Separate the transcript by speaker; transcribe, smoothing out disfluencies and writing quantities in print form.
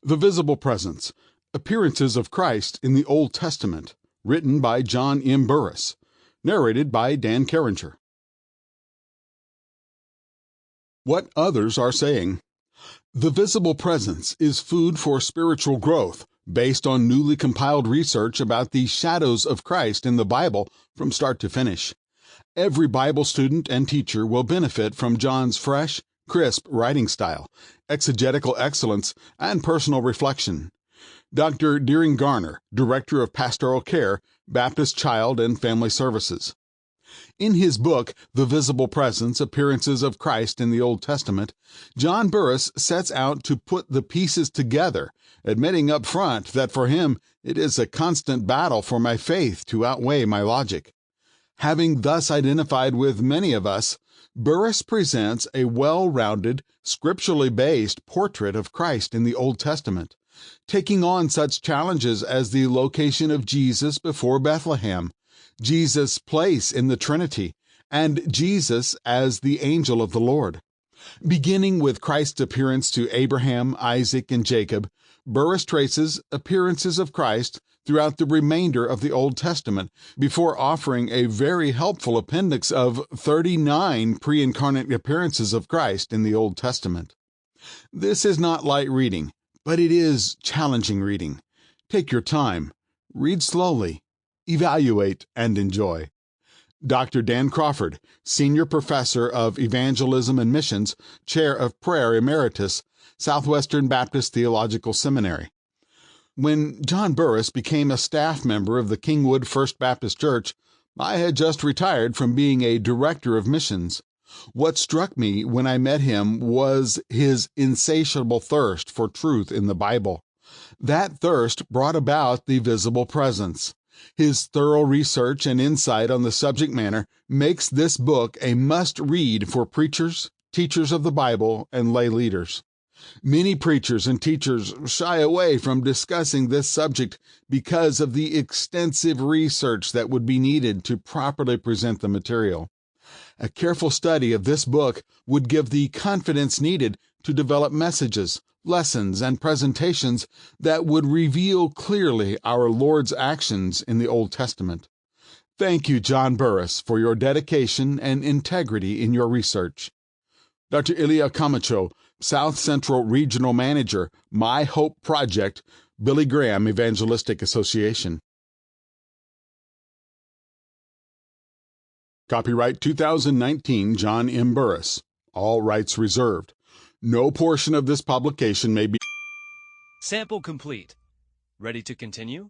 Speaker 1: The Visible Presence, Appearances of Christ in the Old Testament, written by John M. Burris, narrated by Dan Carringer. What Others Are Saying. The Visible Presence is food for spiritual growth based on newly compiled research about the shadows of Christ in the Bible from start to finish. Every Bible student and teacher will benefit from John's fresh, crisp writing style, exegetical excellence, and personal reflection. Dr. Deering Garner, Director of Pastoral Care, Baptist Child and Family Services. In his book, The Visible Presence, Appearances of Christ in the Old Testament, John Burris sets out to put the pieces together, admitting up front that for him it is a constant battle for my faith to outweigh my logic. Having thus identified with many of us, Burris presents a well-rounded, scripturally based portrait of Christ in the Old Testament, taking on such challenges as the location of Jesus before Bethlehem, Jesus' place in the Trinity, and Jesus as the angel of the Lord. Beginning with Christ's appearance to Abraham, Isaac, and Jacob, Burris traces appearances of Christ throughout the remainder of the Old Testament before offering a very helpful appendix of 39 pre-incarnate appearances of Christ in the Old Testament. This is not light reading, but it is challenging reading. Take your time, read slowly, evaluate, and enjoy. Dr. Dan Crawford, Senior Professor of Evangelism and Missions, Chair of Prayer Emeritus, Southwestern Baptist Theological Seminary. When John Burris became a staff member of the Kingwood First Baptist Church, I had just retired from being a director of missions. What struck me when I met him was his insatiable thirst for truth in the Bible. That thirst brought about the visible presence. His thorough research and insight on the subject matter makes this book a must-read for preachers, teachers of the Bible, and lay leaders. Many preachers and teachers shy away from discussing this subject because of the extensive research that would be needed to properly present the material. A careful study of this book would give the confidence needed to develop messages, lessons, and presentations that would reveal clearly our Lord's actions in the Old Testament. Thank you, John Burris, for your dedication and integrity in your research. Dr. Ilya Camacho, South Central Regional Manager, My Hope Project, Billy Graham Evangelistic Association. Copyright 2019 John M. Burris. All rights reserved. No portion of this publication may be...
Speaker 2: Sample complete. Ready to continue?